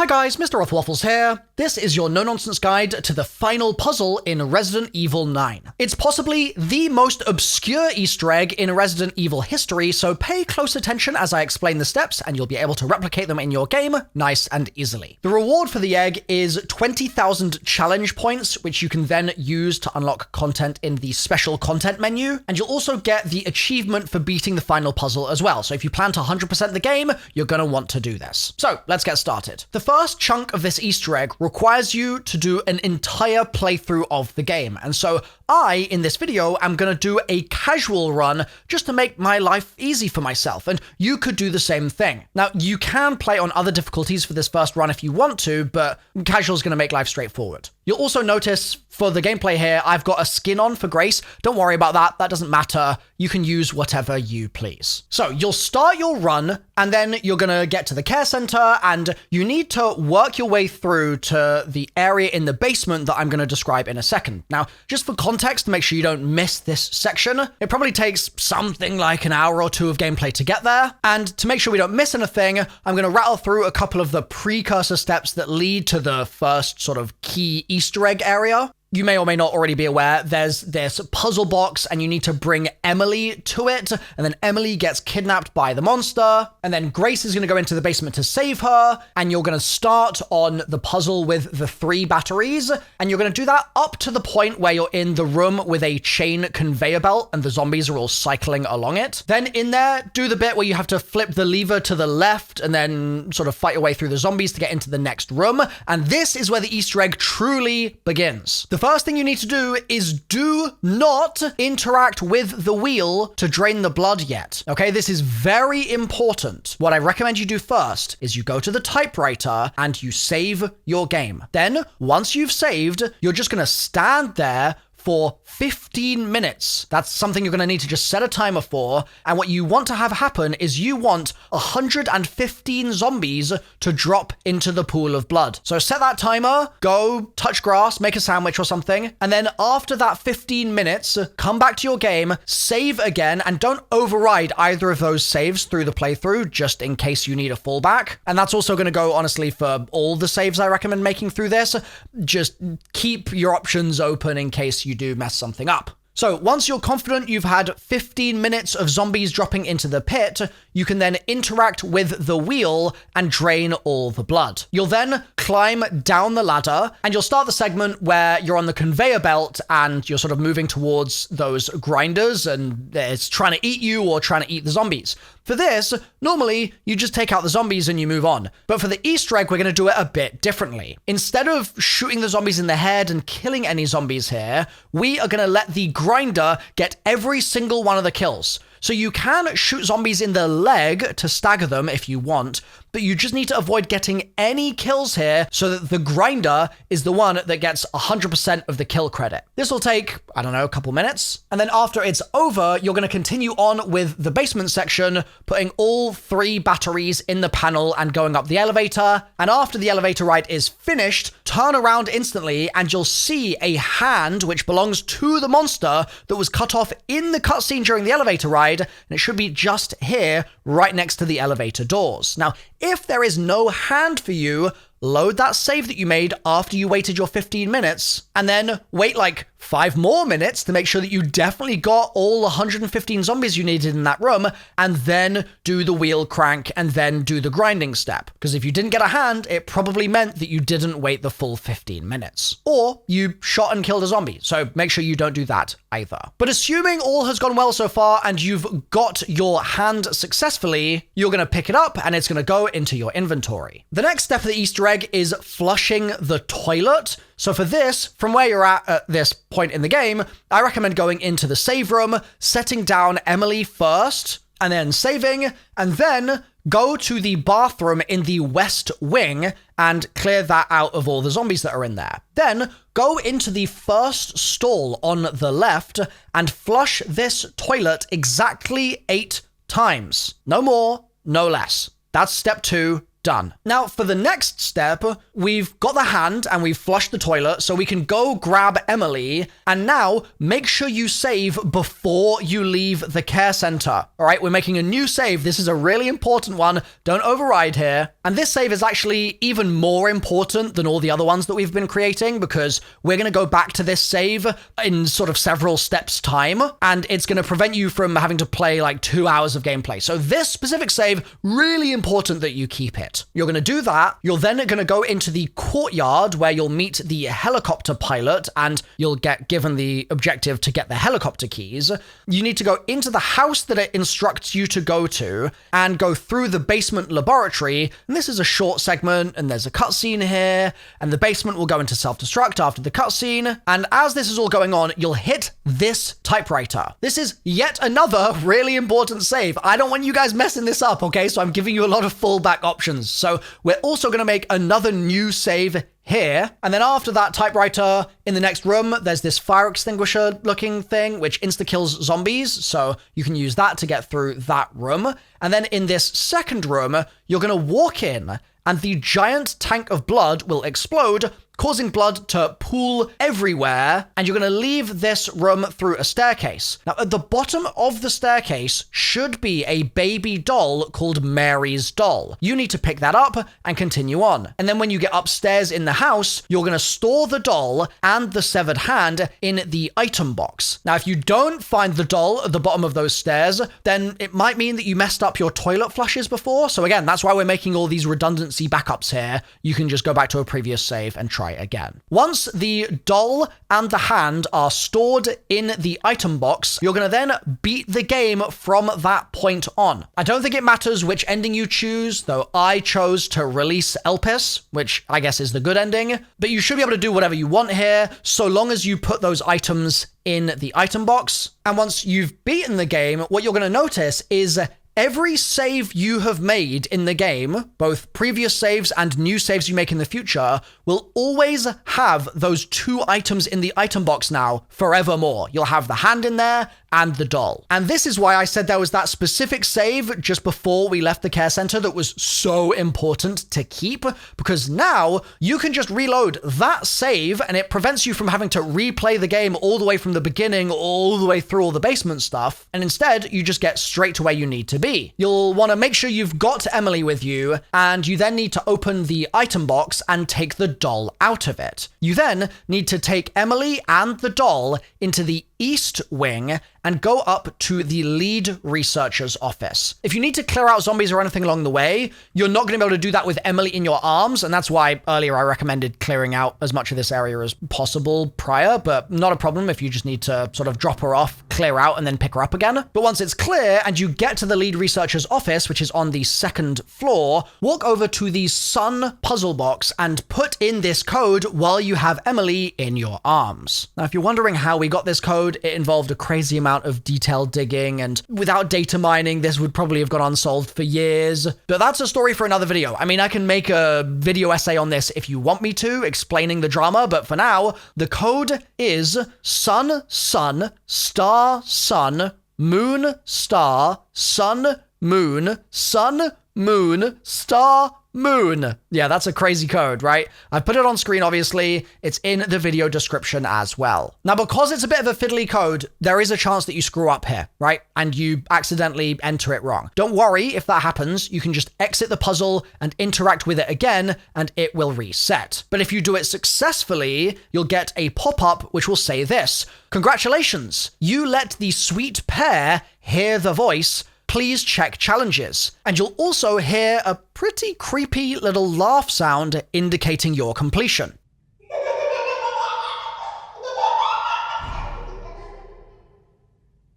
Hi guys, MrRoflWaffles here. This is your no-nonsense guide to the final puzzle in Resident Evil 9. It's possibly the most obscure Easter egg in Resident Evil history, so pay close attention as I explain the steps and you'll be able to replicate them in your game nice and easily. The reward for the egg is 20,000 challenge points, which you can then use to unlock content in the special content menu, and you'll also get the achievement for beating the final puzzle as well. So if you plan to 100% the game, you're going to want to do this. So let's get started. The first chunk of this Easter egg requires you to do an entire playthrough of the game. And so I, in this video, am going to do a casual run just to make my life easy for myself. And you could do the same thing. Now, you can play on other difficulties for this first run if you want to, but casual is going to make life straightforward. You'll also notice for the gameplay here, I've got a skin on for Grace. Don't worry about that. That doesn't matter. You can use whatever you please. So you'll start your run and then you're going to get to the care center and you need to work your way through to the area in the basement that I'm going to describe in a second. Now, just for context, to make sure you don't miss this section, it probably takes something like an hour or two of gameplay to get there. And to make sure we don't miss anything, I'm going to rattle through a couple of the precursor steps that lead to the first sort of key Easter egg area. You may or may not already be aware, there's this puzzle box and you need to bring Emily to it, and then Emily gets kidnapped by the monster, and then Grace is going to go into the basement to save her, and you're going to start on the puzzle with the 3 batteries, and you're going to do that up to the point where you're in the room with a chain conveyor belt and the zombies are all cycling along it. Then in there, do the bit where you have to flip the lever to the left and then sort of fight your way through the zombies to get into the next room, and this is where the Easter egg truly begins. The first thing you need to do is do not interact with the wheel to drain the blood yet. Okay, this is very important. What I recommend you do first is you go to the typewriter and you save your game. Then, once you've saved, you're just going to stand there for 15 minutes. That's something you're going to need to just set a timer for. And what you want to have happen is you want 115 zombies to drop into the pool of blood. So set that timer, go touch grass, make a sandwich or something. And then after that 15 minutes, come back to your game, save again, and don't override either of those saves through the playthrough, just in case you need a fallback. And that's also going to go, honestly, for all the saves I recommend making through this. Just keep your options open in case you do mess something up. So once you're confident you've had 15 minutes of zombies dropping into the pit, you can then interact with the wheel and drain all the blood. You'll then climb down the ladder and you'll start the segment where you're on the conveyor belt and you're sort of moving towards those grinders and it's trying to eat you or trying to eat the zombies. For this, normally you just take out the zombies and you move on. But for the Easter egg, we're going to do it a bit differently. Instead of shooting the zombies in the head and killing any zombies here, we are going to let the grinder get every single one of the kills. So you can shoot zombies in the leg to stagger them if you want, but you just need to avoid getting any kills here so that the grinder is the one that gets 100% of the kill credit. This will take, I don't know, a couple minutes. And then after it's over, you're going to continue on with the basement section, putting all 3 batteries in the panel and going up the elevator. And after the elevator ride is finished, turn around instantly and you'll see a hand which belongs to the monster that was cut off in the cutscene during the elevator ride. And it should be just here, right next to the elevator doors. Now, if there is no hand for you, load that save that you made after you waited your 15 minutes, and then wait like 5 more minutes to make sure that you definitely got all 115 zombies you needed in that room, and then do the wheel crank, and then do the grinding step. Because if you didn't get a hand, it probably meant that you didn't wait the full 15 minutes. Or you shot and killed a zombie, so make sure you don't do that either. But assuming all has gone well so far, and you've got your hand successfully, you're going to pick it up, and it's going to go into your inventory. The next step of the Easter egg is flushing the toilet. So for this, from where you're at this point in the game, I recommend going into the save room, setting down Emily first, and then saving, and then go to the bathroom in the west wing and clear that out of all the zombies that are in there. Then go into the first stall on the left and flush this toilet exactly 8 times. No more, no less. That's step 2. Done. Now, for the next step, we've got the hand and we've flushed the toilet, so we can go grab Emily, and now make sure you save before you leave the care center. All right, we're making a new save. This is a really important one. Don't override here. And this save is actually even more important than all the other ones that we've been creating, because we're going to go back to this save in sort of several steps time, and it's going to prevent you from having to play like 2 hours of gameplay. So this specific save, really important that you keep it. You're going to do that. You're then going to go into the courtyard where you'll meet the helicopter pilot, and you'll get given the objective to get the helicopter keys. You need to go into the house that it instructs you to go to and go through the basement laboratory. And this is a short segment, and there's a cutscene here, and the basement will go into self-destruct after the cutscene. And as this is all going on, you'll hit this typewriter. This is yet another really important save. I don't want you guys messing this up, okay? So I'm giving you a lot of fallback options. So we're also going to make another new save here. And then after that typewriter, in the next room, there's this fire extinguisher looking thing, which insta-kills zombies. So you can use that to get through that room. And then in this second room, you're going to walk in, and the giant tank of blood will explode, causing blood to pool everywhere, and you're going to leave this room through a staircase. Now, at the bottom of the staircase should be a baby doll called Mary's doll. You need to pick that up and continue on. And then when you get upstairs in the house, you're going to store the doll and the severed hand in the item box. Now, if you don't find the doll at the bottom of those stairs, then it might mean that you messed up your toilet flushes before. So again, that's why we're making all these redundancy backups here. You can just go back to a previous save and try again. Once the doll and the hand are stored in the item box, you're going to then beat the game from that point on. I don't think it matters which ending you choose, though I chose to release Elpis, which I guess is the good ending, but you should be able to do whatever you want here, so long as you put those items in the item box. And once you've beaten the game, what you're going to notice is every save you have made in the game, both previous saves and new saves you make in the future, will always have those 2 items in the item box now forevermore. You'll have the hand in there and the doll. And this is why I said there was that specific save just before we left the care center that was so important to keep, because now you can just reload that save and it prevents you from having to replay the game all the way from the beginning, all the way through all the basement stuff. And instead, you just get straight to where you need to be. You'll want to make sure you've got Emily with you, and you then need to open the item box and take the doll out of it. You then need to take Emily and the doll into the east wing and go up to the lead researcher's office. If you need to clear out zombies or anything along the way, you're not going to be able to do that with Emily in your arms, and that's why earlier I recommended clearing out as much of this area as possible prior, but not a problem if you just need to sort of drop her off, clear out, and then pick her up again. But once it's clear and you get to the lead researcher's office, which is on the 2nd floor, walk over to the sun puzzle box and put in this code while you have Emily in your arms. Now, if you're wondering how we got this code, it involved a crazy amount of detailed digging, and without data mining, this would probably have gone unsolved for years. But that's a story for another video. I mean, I can make a video essay on this if you want me to, explaining the drama, but for now, the code is sun, sun, star, sun, moon, star, sun, moon, sun, moon, star, moon. Yeah, that's a crazy code, right? I've put it on screen, obviously. It's in the video description as well. Now, because it's a bit of a fiddly code, there is a chance that you screw up here, right? And you accidentally enter it wrong. Don't worry if that happens. You can just exit the puzzle and interact with it again, and it will reset. But if you do it successfully, you'll get a pop-up which will say this: "Congratulations, you let the sweet pair hear the voice. Please check challenges." And you'll also hear a pretty creepy little laugh sound indicating your completion.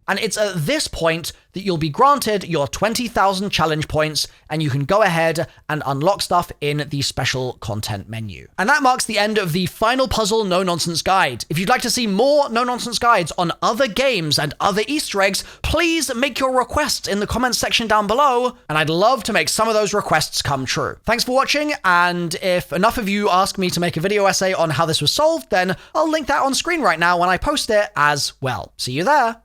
And it's at this point that you'll be granted your 20,000 challenge points, and you can go ahead and unlock stuff in the special content menu. And that marks the end of the final puzzle no-nonsense guide. If you'd like to see more no-nonsense guides on other games and other Easter eggs, please make your requests in the comments section down below, and I'd love to make some of those requests come true. Thanks for watching, and if enough of you ask me to make a video essay on how this was solved, then I'll link that on screen right now when I post it as well. See you there!